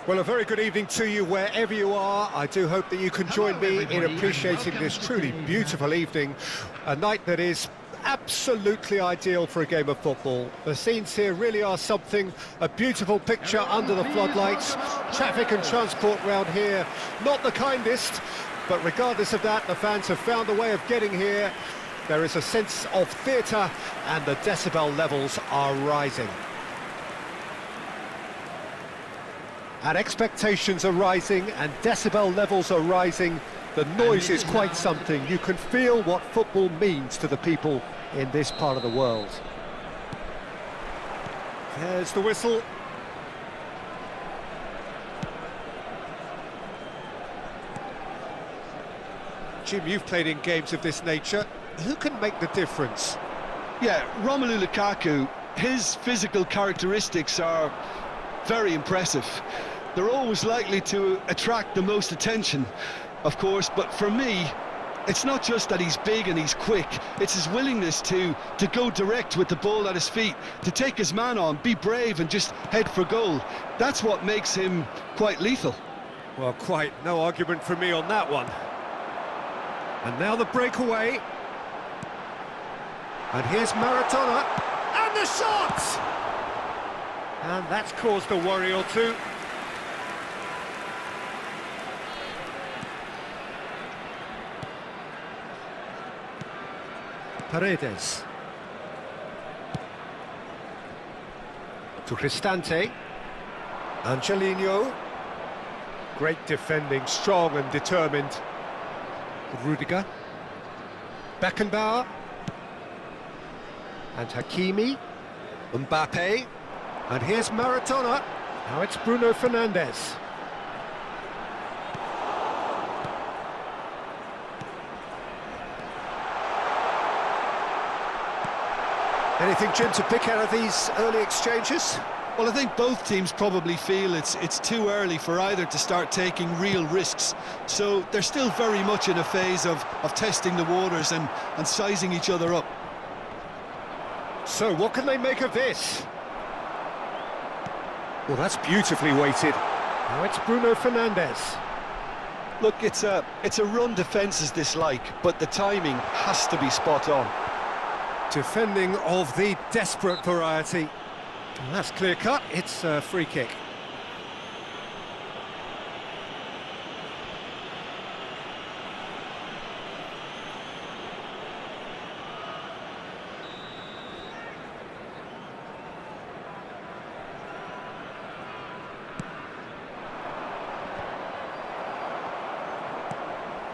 Well, a very good evening to you wherever you are. I do hope that you can join me in appreciating this truly beautiful evening, a night that is absolutely ideal for a game of football. The scenes here really are something, a beautiful picture under the floodlights. Traffic and transport round here, not the kindest, but regardless of that, the fans have found a way of getting here. There is a sense of theatre and the decibel levels are rising. And expectations are rising and decibel levels are rising. The noise is quite something. You can feel what football means to the people in this part of the world. There's the whistle. Jim, you've played in games of this nature. Who can make the difference? Yeah, Romelu Lukaku, his physical characteristics are very impressive. They're always likely to attract the most attention, of course, but for me, it's not just that he's big and he's quick, it's his willingness to go direct with the ball at his feet, to take his man on, be brave and just head for goal. That's what makes him quite lethal. Well, quite no argument from me on that one. And now the breakaway. And here's Maradona, and the shot! And that's caused a worry or two. Paredes. To Cristante. Angelino. Great defending, strong and determined. Rudiger. Beckenbauer. And Hakimi. Mbappe. And here's Maradona. Now it's Bruno Fernandes. Anything, Jim, to pick out of these early exchanges? Well, I think both teams probably feel it's too early for either to start taking real risks. So they're still very much in a phase of testing the waters and sizing each other up. So what can they make of this? Well, that's beautifully weighted. Now it's Bruno Fernandes. Look, it's a run defence's dislike, but the timing has to be spot on. Defending of the desperate variety. And that's clear-cut, it's a free kick.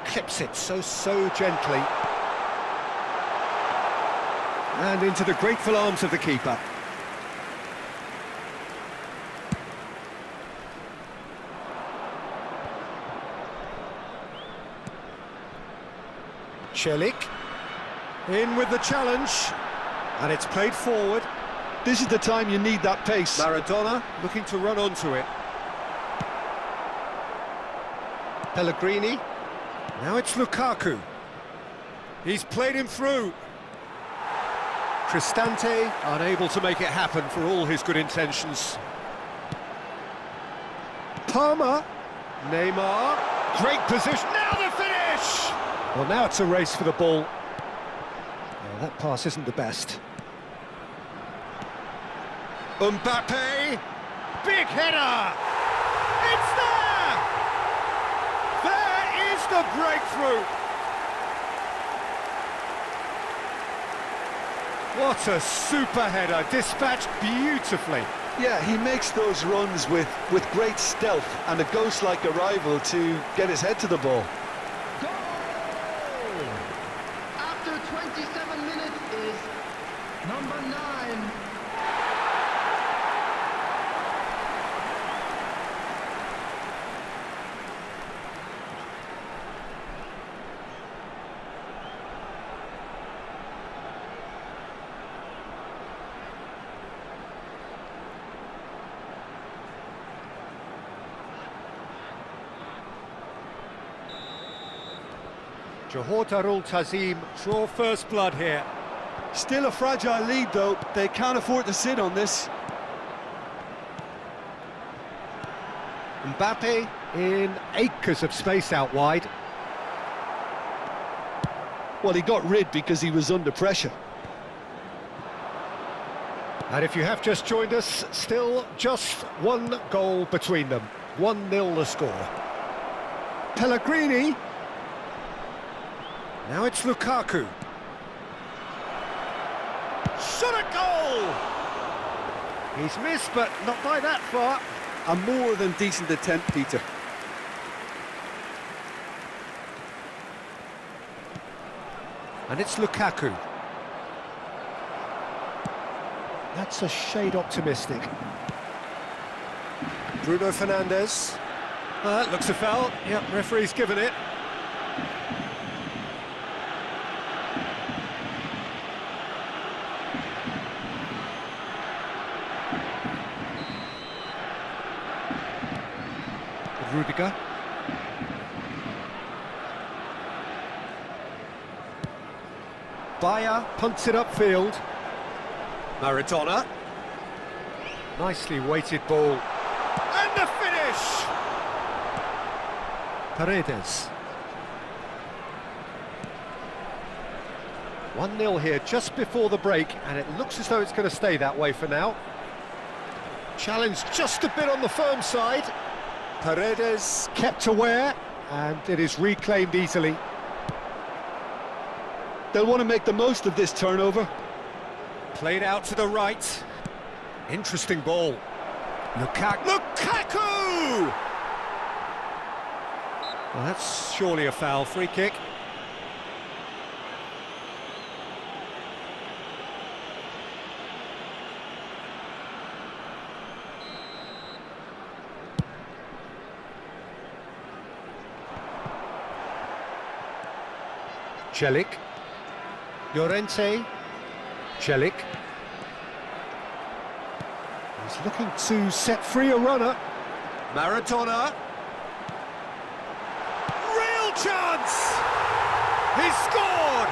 Clips it so gently. And into the grateful arms of the keeper. Celik. In with the challenge. And it's played forward. This is the time you need that pace. Maradona looking to run onto it. Pellegrini. Now it's Lukaku. He's played him through. Cristante unable to make it happen for all his good intentions. Palmer. Neymar. Great position. Now the finish! Well, now it's a race for the ball. Well, that pass isn't the best. Mbappe. Big header! It's there! There is the breakthrough! What a super header, dispatched beautifully. Yeah, he makes those runs with great stealth and a ghost-like arrival to get his head to the ball. Goal! After 27 minutes is number 9. JOHOR DARUL AZIM draw first blood here. Still a fragile lead though, they can't afford to sit on this. Mbappe in acres of space out wide. Well, he got rid because he was under pressure. And if you have just joined us, still just one goal between them. 1-0 the score. Pellegrini. Now it's Lukaku. Shot at goal! He's missed, but not by that far. A more than decent attempt, Peter. And it's Lukaku. That's a shade optimistic. Bruno Fernandes. That looks a foul. Yep, referee's given it. Rudiger. Bayer punts it upfield. Maradona. Nicely weighted ball. And the finish! Paredes. 1-0 here just before the break, and it looks as though it's going to stay that way for now. Challenge just a bit on the firm side. Paredes kept aware, and it is reclaimed easily. They'll want to make the most of this turnover. Played out to the right. Interesting ball. Lukaku! Well, that's surely a foul. Free kick. Celik. Llorente. Celik. He's looking to set free a runner. Maradona. Real chance! He scored!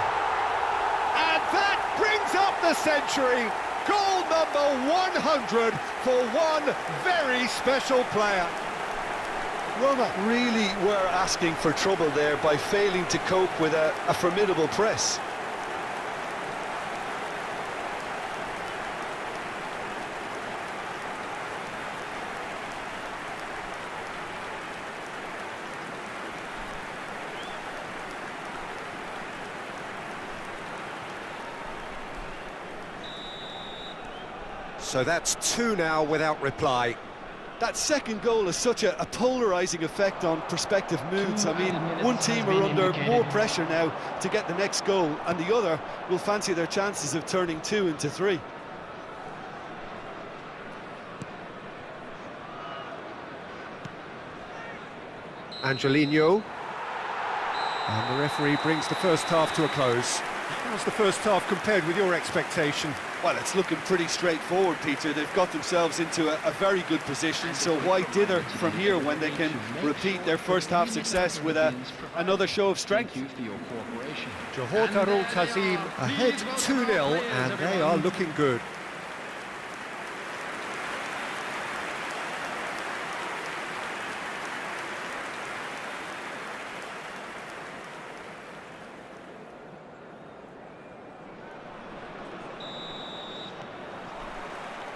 And that brings up the century. Goal number 100 for one very special player. Roma really were asking for trouble there by failing to cope with a formidable press. So that's 2 now without reply. That second goal has such a polarising effect on prospective moods. I mean, one team are under more pressure now to get the next goal, and the other will fancy their chances of turning 2 into 3. Angelino. And the referee brings the first half to a close. How's the first half compared with your expectation? Well, it's looking pretty straightforward, Peter. They've got themselves into a very good position, so why dither from here when they can repeat their first half success with another show of strength? JOHOR DARUL AZIM ahead 2-0, and they are looking good.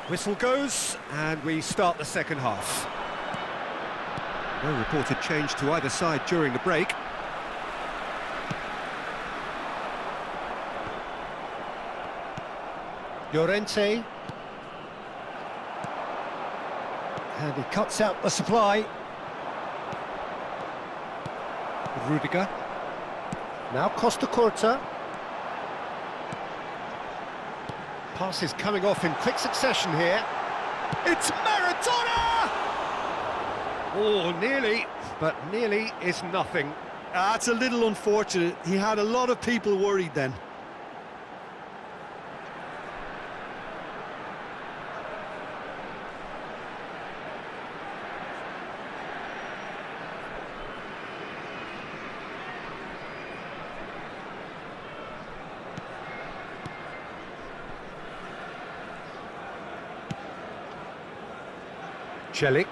Whistle goes, and we start the second half. No reported change to either side during the break. Llorente. And he cuts out the supply. Rudiger. Now Costa Curta. Passes coming off in quick succession here. It's Maradona! Oh, nearly, but nearly is nothing. That's a little unfortunate. He had a lot of people worried then. Celik.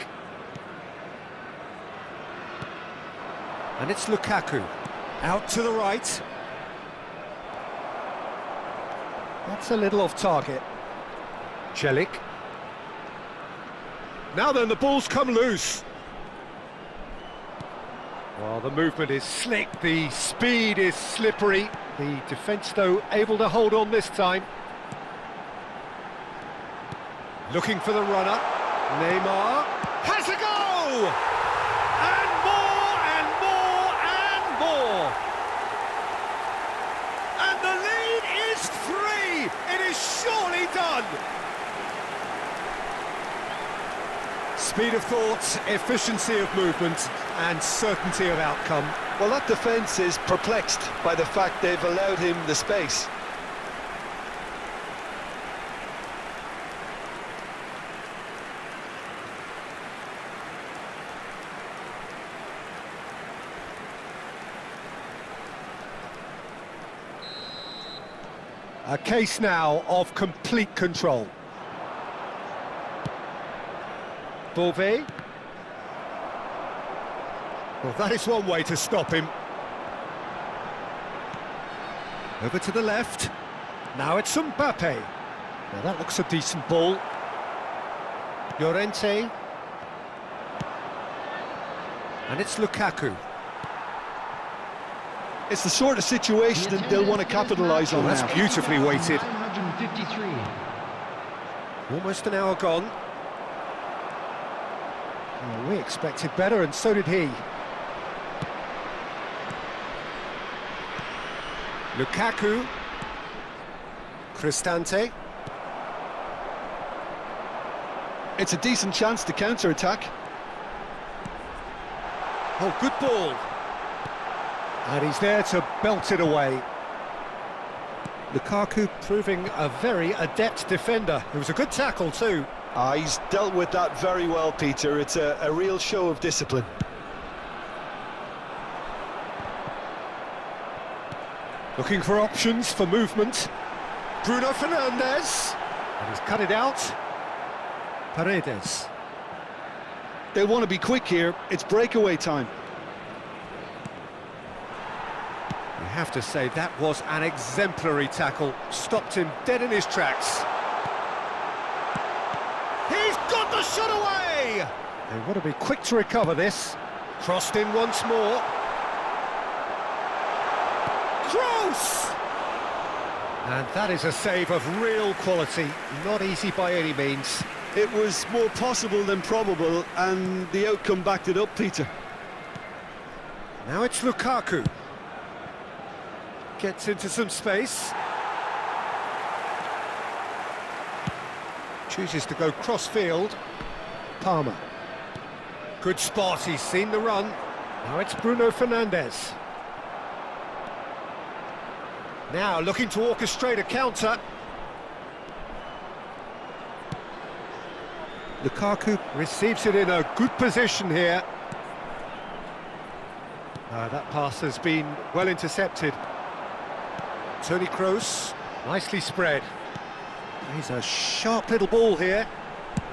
And it's Lukaku. Out to the right. That's a little off target. Celik. Now then, the ball's come loose. Well, the movement is slick, the speed is slippery. The defence, though, able to hold on this time. Looking for the runner. Neymar has a go! And more, and more, and more! And the lead is 3! It is surely done! Speed of thought, efficiency of movement, and certainty of outcome. Well, that defence is perplexed by the fact they've allowed him the space. A case now of complete control. Beauvais. Well, that is one way to stop him. Over to the left. Now it's Mbappe. Now that looks a decent ball. Llorente. And it's Lukaku. It's the sort of situation that they'll want to capitalise on That's now. beautifully weighted. 953. Almost an hour gone. Well, we expected better, and so did he. Lukaku. Cristante. It's a decent chance to counter-attack. Oh, good ball. And he's there to belt it away. Lukaku proving a very adept defender. It was a good tackle too. He's dealt with that very well, Peter. It's a real show of discipline. Looking for options for movement. Bruno Fernandes. And he's cut it out. Paredes. They'll want to be quick here. It's breakaway time. You have to say that was an exemplary tackle. Stopped him dead in his tracks. He's got the shot away! They want to be quick to recover this. Crossed in once more. Kroos! And that is a save of real quality. Not easy by any means. It was more possible than probable, and the outcome backed it up, Peter. Now it's Lukaku. Gets into some space. Chooses to go cross-field. Palmer. Good spot, he's seen the run. Now it's Bruno Fernandes. Now looking to orchestrate a counter. Lukaku receives it in a good position here. That pass has been well intercepted. Toni Kroos, nicely spread. He's a sharp little ball here.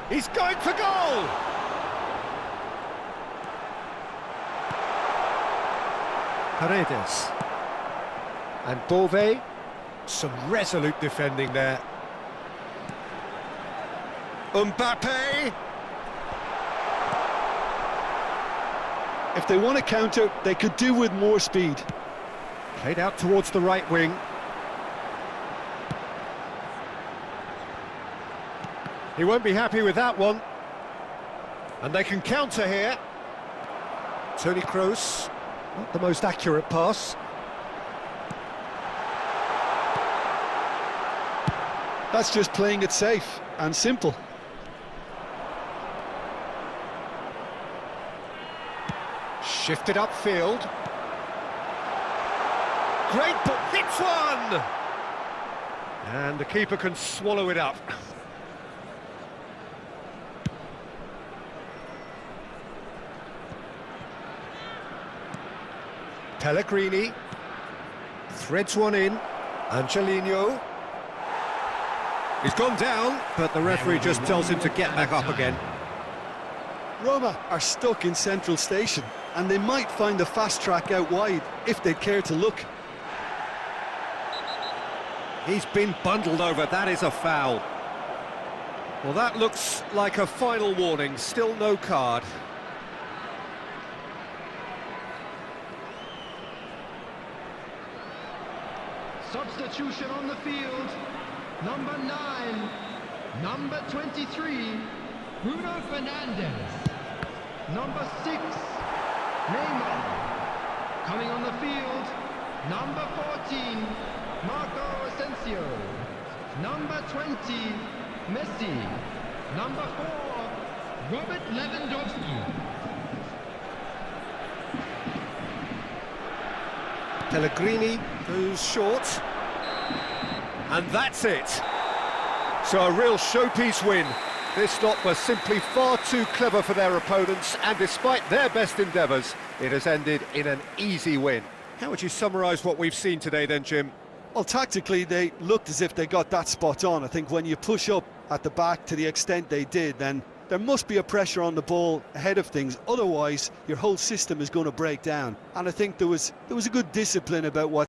He's going for goal! Paredes. And Beauvais. Some resolute defending there. Mbappe! If they want to counter, they could do with more speed. Played out towards the right wing. He won't be happy with that one. And they can counter here. Toni Kroos, not the most accurate pass. That's just playing it safe and simple. Shifted upfield. Great ball, hits one! And the keeper can swallow it up. Pellegrini threads one in. Angelino. He's gone down, but the referee just tells him to get back up again. Roma are stuck in central station. and they might find the fast track out wide if they care to look. He's been bundled over, that is a foul. Well, that looks like a final warning, still no card. Substitution on the field. Number 9, number 23, Bruno Fernandes. Number 6, Neymar. Coming on the field, number 14, Marco Asensio. Number 20, Messi. Number 4, Robert Lewandowski. Pellegrini goes short. And that's it. So a real showpiece win. This lot was simply far too clever for their opponents, and despite their best endeavours, it has ended in an easy win. How would you summarise what we've seen today then, Jim? Well, tactically, they looked as if they got that spot on. I think when you push up at the back to the extent they did, then there must be a pressure on the ball ahead of things. Otherwise, your whole system is going to break down. And I think there was a good discipline about what